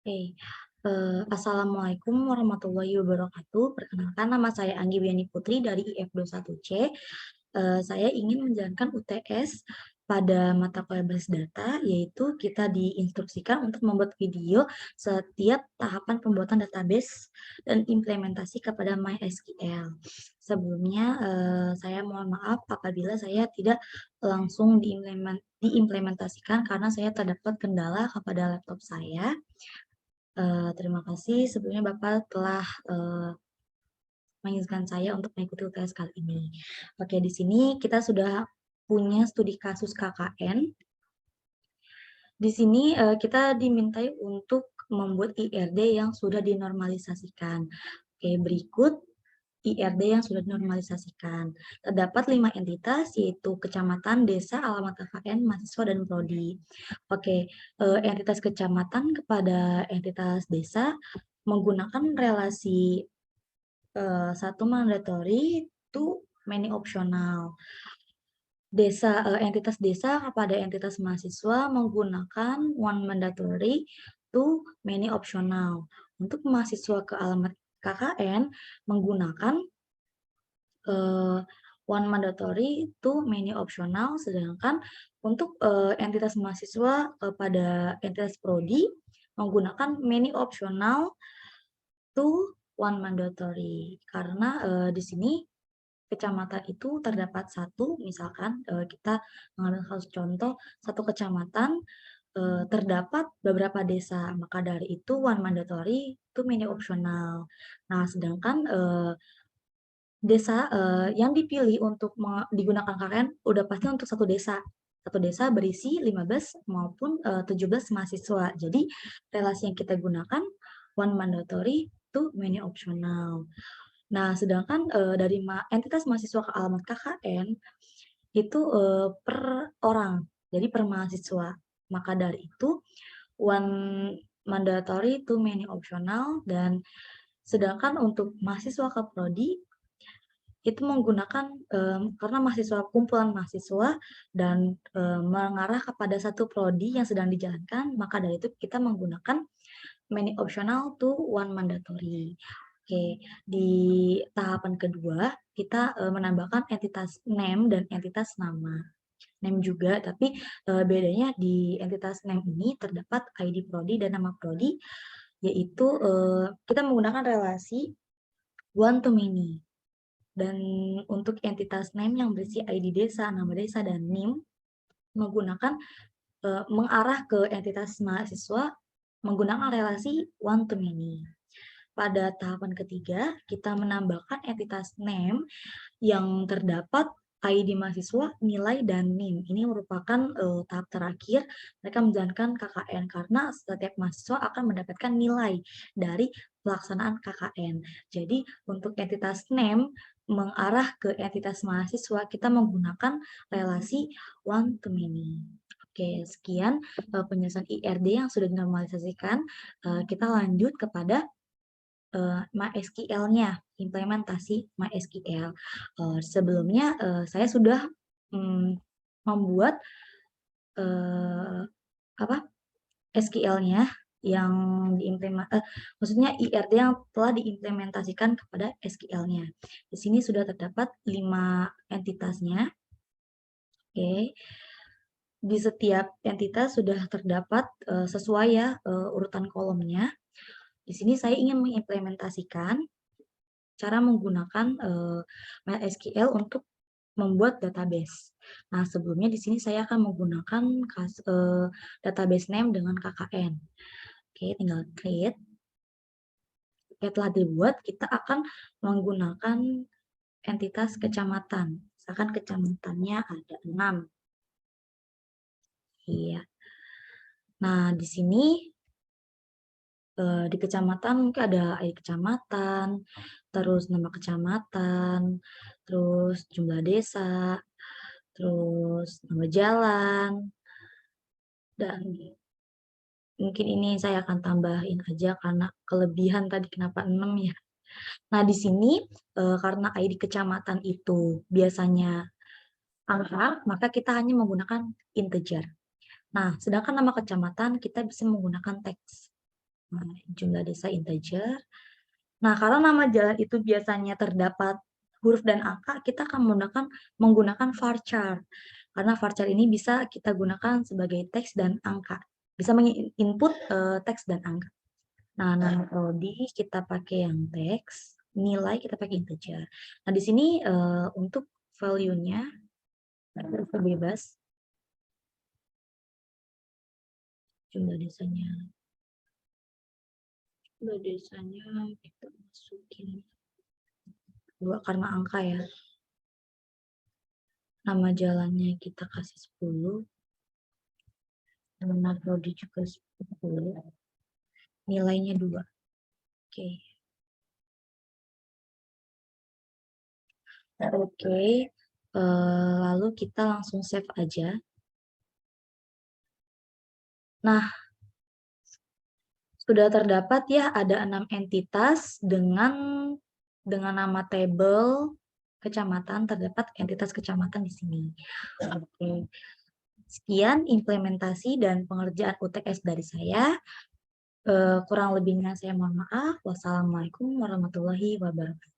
Oke, Assalamualaikum warahmatullahi wabarakatuh. Perkenalkan nama saya Anggi Wiani Putri dari IF21C. Saya ingin menjalankan UTS pada mata kuliah Basis Data, yaitu kita diinstruksikan untuk membuat video setiap tahapan pembuatan database dan implementasi kepada MySQL. Sebelumnya, saya mohon maaf apabila saya tidak langsung diimplementasikan karena saya terdapat kendala kepada laptop saya. Terima kasih sebelumnya Bapak telah mengizinkan saya untuk mengikuti UTS kali ini. Oke, di sini kita sudah punya studi kasus KKN. Di sini kita dimintai untuk membuat IRD yang sudah dinormalisasikan. Oke, berikut IRD yang sudah dinormalisasikan. Terdapat 5 entitas, yaitu kecamatan, desa, alamat KKN, mahasiswa, dan prodi. Oke, entitas kecamatan kepada entitas desa menggunakan relasi satu mandatory to many optional. Entitas desa kepada entitas mahasiswa menggunakan one mandatory to many optional. Untuk mahasiswa ke alamat KKN menggunakan one mandatory to many optional, sedangkan untuk entitas mahasiswa pada entitas prodi menggunakan many optional to one mandatory. Karena di sini kecamatan itu terdapat satu, misalkan kita mengambil kasus contoh, satu kecamatan terdapat beberapa desa, maka dari itu one mandatory to many optional. Nah, sedangkan desa yang dipilih untuk digunakan KKN udah pasti untuk satu desa. Satu desa berisi 15 maupun 17 mahasiswa. Jadi relasi yang kita gunakan one mandatory to many optional. Nah, sedangkan dari entitas mahasiswa ke alamat KKN itu per orang, jadi per mahasiswa. Maka dari itu one mandatory to many optional, dan sedangkan untuk mahasiswa ke prodi itu menggunakan karena kumpulan mahasiswa dan mengarah kepada satu prodi yang sedang dijalankan, maka dari itu kita menggunakan many optional to one mandatory. Oke, di tahapan kedua kita menambahkan entitas name dan entitas nama. Name juga, tapi bedanya di entitas name ini terdapat ID prodi dan nama prodi, yaitu kita menggunakan relasi one to many. Dan untuk entitas name yang berisi ID desa, nama desa, dan NIM menggunakan mengarah ke entitas mahasiswa menggunakan relasi one to many. Pada tahapan ketiga, kita menambahkan entitas name yang terdapat ID mahasiswa, nilai, dan NIM. Ini merupakan tahap terakhir mereka menjalankan KKN karena setiap mahasiswa akan mendapatkan nilai dari pelaksanaan KKN. Jadi untuk entitas name mengarah ke entitas mahasiswa, kita menggunakan relasi one to many. Oke, sekian penjelasan IRD yang sudah dinormalisasikan. Kita lanjut kepada MySQL-nya, implementasi MySQL. Sebelumnya saya sudah membuat SQL-nya yang maksudnya IRD yang telah diimplementasikan kepada SQL-nya. Di sini sudah terdapat 5 entitasnya. Oke. Di setiap entitas sudah terdapat sesuai ya urutan kolomnya. Di sini saya ingin mengimplementasikan cara menggunakan MySQL untuk membuat database. Nah, sebelumnya di sini saya akan menggunakan database name dengan KKN. Oke, tinggal create. Setelah dibuat, kita akan menggunakan entitas kecamatan. Misalkan kecamatannya ada 6. Iya. Nah, di sini di kecamatan mungkin ada ID kecamatan, terus nama kecamatan, terus jumlah desa, terus nama jalan, dan mungkin ini saya akan tambahin aja karena kelebihan tadi kenapa 6 ya. Nah, di sini karena ID kecamatan itu biasanya angka, maka kita hanya menggunakan integer. Nah, sedangkan nama kecamatan kita bisa menggunakan teks. Nah, jumlah desa integer. Nah, kalau nama jalan itu biasanya terdapat huruf dan angka, kita akan menggunakan varchar. Karena varchar ini bisa kita gunakan sebagai teks dan angka. Bisa menginput teks dan angka. Nah, nama prodi kita pakai yang teks, nilai kita pakai integer. Nah, di sini untuk value-nya bebas. Jumlah desanya kita masukin 2 karena angka ya. Nama jalannya kita kasih 10. Nama prodi juga 10. Nilainya 2. Oke. Oke. Lalu kita langsung save aja. Nah, sudah terdapat ya ada 6 entitas dengan nama tabel kecamatan, terdapat entitas kecamatan di sini. Oke. Sekian implementasi dan pengerjaan UTS dari saya. Kurang lebihnya saya mohon maaf. Wassalamualaikum warahmatullahi wabarakatuh.